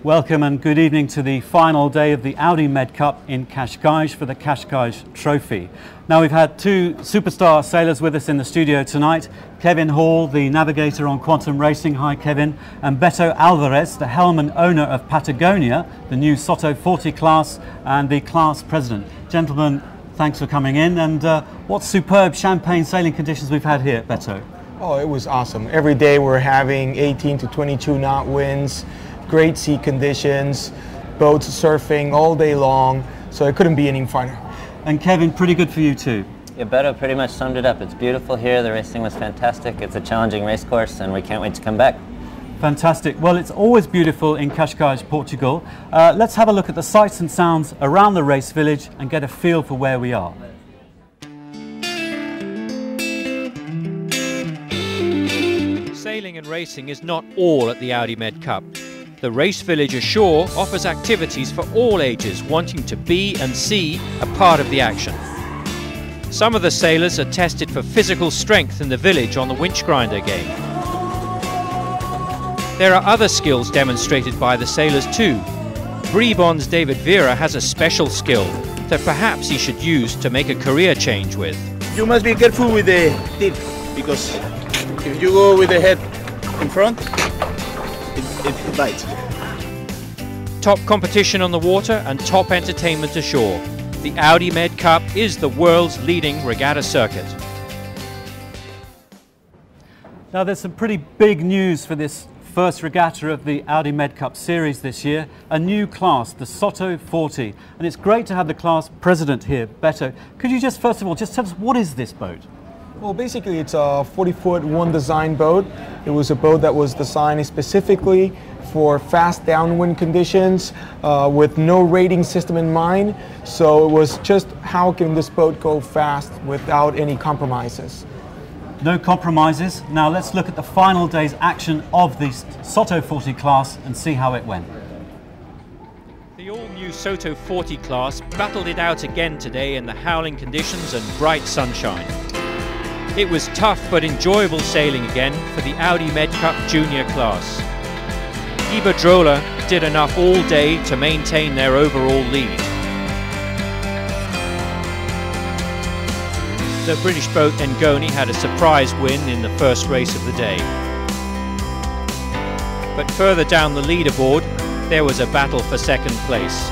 Welcome and good evening to the final day of the Audi MedCup in Cascais for the Cascais Trophy. Now we've had two superstar sailors with us in the studio tonight. Kevin Hall, the navigator on Quantum Racing. Hi Kevin. And Beto Alvarez, the helm and owner of Patagonia, the new Soto 40 class and the class president. Gentlemen, thanks for coming in. And what superb champagne sailing conditions we've had here, Beto. Oh, it was awesome. Every day we're having 18 to 22 knot winds. Great sea conditions, boats surfing all day long, so it couldn't be any finer. And Kevin, pretty good for you too. Yeah, Beto pretty much summed it up. It's beautiful here, the racing was fantastic, it's a challenging race course, and we can't wait to come back. Fantastic. Well, it's always beautiful in Cascais, Portugal. Let's have a look at the sights and sounds around the race village and get a feel for where we are. Sailing and racing is not all at the Audi MedCup. The race village ashore offers activities for all ages wanting to be and see a part of the action. Some of the sailors are tested for physical strength in the village on the winch grinder game. There are other skills demonstrated by the sailors too. Bribon's David Vera has a special skill that perhaps he should use to make a career change with. You must be careful with the tip, because if you go with the head in front, it bites. Top competition on the water and top entertainment ashore. The Audi MedCup is the world's leading regatta circuit. Now there's some pretty big news for this first regatta of the Audi MedCup series this year. A new class, the Soto 40. And it's great to have the class president here, Beto. Could you just first of all just tell us, what is this boat? Well, basically it's a 40-foot one design boat. It was a boat that was designed specifically for fast downwind conditions with no rating system in mind. So it was just, how can this boat go fast without any compromises? No compromises. Now let's look at the final day's action of the Soto 40 class and see how it went. The all-new Soto 40 class battled it out again today in the howling conditions and bright sunshine. It was tough but enjoyable sailing again for the Audi MedCup Junior class. Iberdrola did enough all day to maintain their overall lead. The British boat Engoni had a surprise win in the first race of the day. But further down the leaderboard, there was a battle for second place.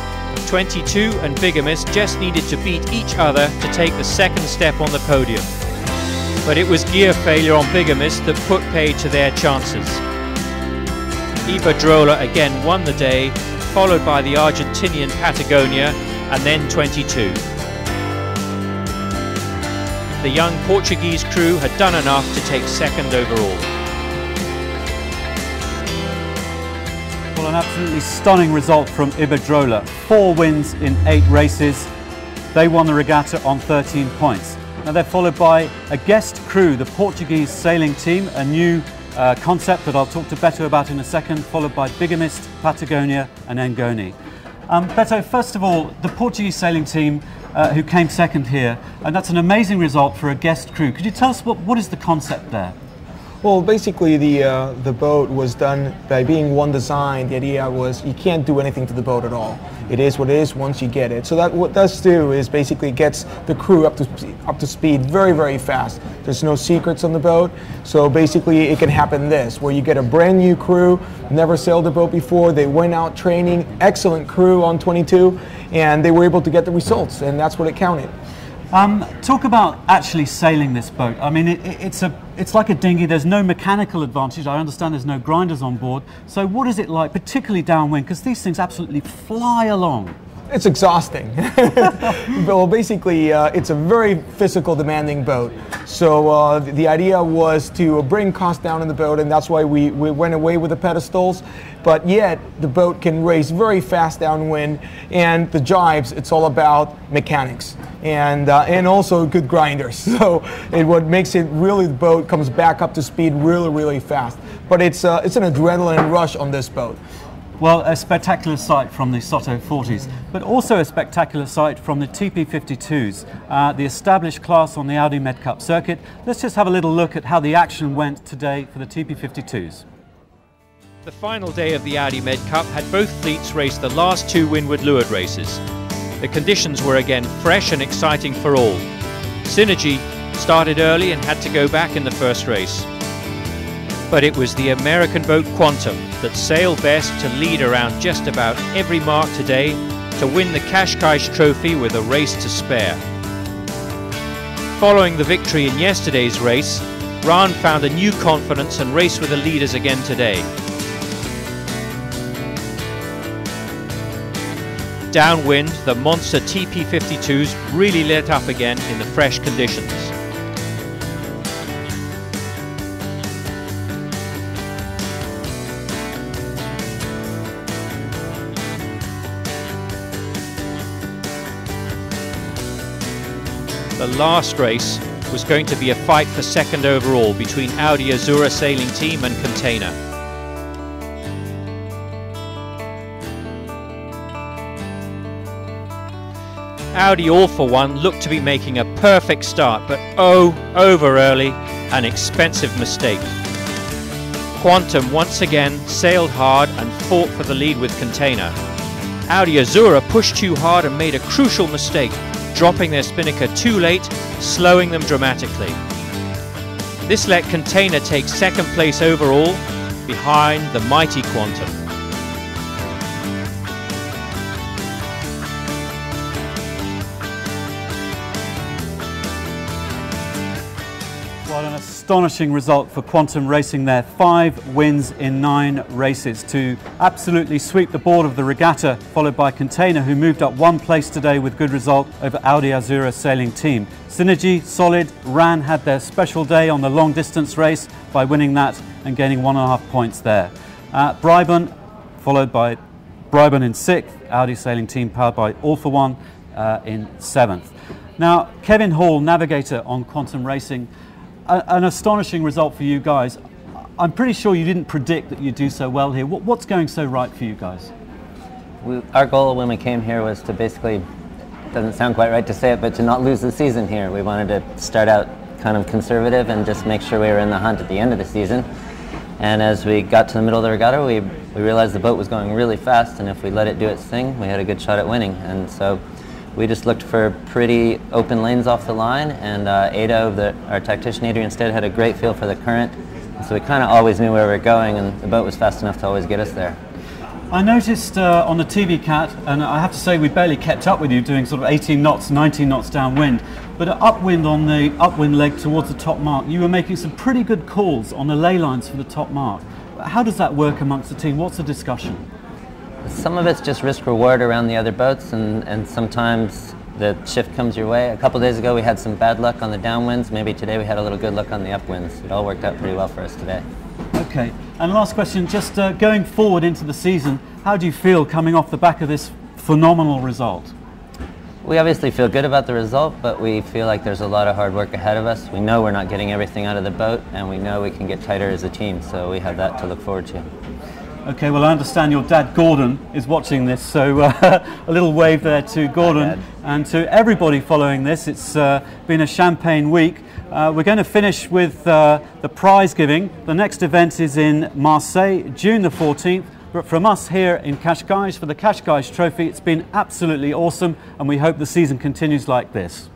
22 and Bigamist just needed to beat each other to take the second step on the podium. But it was gear failure on Bigamist that put paid to their chances. Iberdrola again won the day, followed by the Argentinian Patagonia and then 22. The young Portuguese crew had done enough to take second overall. Well, an absolutely stunning result from Iberdrola. 4 wins in 8 races. They won the regatta on 13 points. Now they're followed by a guest crew, the Portuguese sailing team, a new concept that I'll talk to Beto about in a second, followed by Bigamist, Patagonia and Engoni. Beto, first of all, the Portuguese sailing team who came second here, and that's an amazing result for a guest crew. Could you tell us what is the concept there? Well, basically the boat was done by being one design. The idea was you can't do anything to the boat at all. It is what it is once you get it. So that what it does do is basically gets the crew up to speed very, very fast. There's no secrets on the boat. So basically it can happen this, where you get a brand new crew, never sailed a boat before, they went out training, excellent crew on 22, and they were able to get the results, and that's what it counted. Talk about actually sailing this boat. I mean, it's like a dinghy. There's no mechanical advantage. I understand there's no grinders on board. So what is it like, particularly downwind? Because these things absolutely fly along. It's exhausting. Well, basically, it's a very physical, demanding boat. So the idea was to bring costs down in the boat, and that's why we went away with the pedestals. But yet, the boat can race very fast downwind, and the jibes, it's all about mechanics and also good grinders. So what makes it really, the boat comes back up to speed really, really fast. But it's an adrenaline rush on this boat. Well, a spectacular sight from the Soto 40s, but also a spectacular sight from the TP52s, the established class on the Audi MedCup circuit. Let's just have a little look at how the action went today for the TP52s. The The final day of the Audi MedCup had both fleets race the last two windward leeward races. The conditions were again fresh and exciting for all. Synergy started early and had to go back in the first race. But it was the American boat Quantum that sailed best to lead around just about every mark today to win the Cascais Trophy with a race to spare. Following the victory in yesterday's race, Ran found a new confidence and raced with the leaders again today. Downwind, the monster TP52s really lit up again in the fresh conditions. The last race was going to be a fight for second overall between Audi Azura Sailing Team and Container. Audi All For One looked to be making a perfect start, but over early, an expensive mistake. Quantum once again sailed hard and fought for the lead with Container. Audi Azura pushed too hard and made a crucial mistake, dropping their spinnaker too late, slowing them dramatically. This let Container take second place overall, behind the mighty Quantum. Well, an astonishing result for Quantum Racing there. 5 wins in 9 races to absolutely sweep the board of the regatta, followed by Container, who moved up 1 place today with good result over Audi Azura Sailing Team. Synergy, solid. Ran had their special day on the long distance race by winning that and gaining 1.5 points there. Bribon, followed by Bribon in 6th, Audi Sailing Team powered by All For One in 7th. Now, Kevin Hall, navigator on Quantum Racing, an astonishing result for you guys. I'm pretty sure you didn't predict that you'd do so well here. What's going so right for you guys? Our goal when we came here was to basically, doesn't sound quite right to say it, but to not lose the season here. We wanted to start out kind of conservative and just make sure we were in the hunt at the end of the season. And as we got to the middle of the regatta, we realized the boat was going really fast, and if we let it do its thing, we had a good shot at winning. And so we just looked for pretty open lanes off the line, and Ada, our tactician Adrian Stead, had a great feel for the current, and so we kind of always knew where we were going, and the boat was fast enough to always get us there. I noticed on the TV Cat, and I have to say we barely kept up with you, doing sort of 18 knots, 19 knots downwind, but upwind on the upwind leg towards the top mark, you were making some pretty good calls on the ley lines for the top mark. How does that work amongst the team? What's the discussion? Some of it's just risk-reward around the other boats, and sometimes the shift comes your way. A couple days ago we had some bad luck on the downwinds. Maybe today we had a little good luck on the upwinds. It all worked out pretty well for us today. Okay, and last question, just going forward into the season, how do you feel coming off the back of this phenomenal result? We obviously feel good about the result, but we feel like there's a lot of hard work ahead of us. We know we're not getting everything out of the boat, and we know we can get tighter as a team, so we have that to look forward to. Okay, well I understand your dad Gordon is watching this, so a little wave there to Gordon and to everybody following this. It's been a champagne week. We're going to finish with the prize giving. The next event is in Marseille, June the 14th. But from us here in Cascais for the Cascais Trophy, it's been absolutely awesome, and we hope the season continues like this.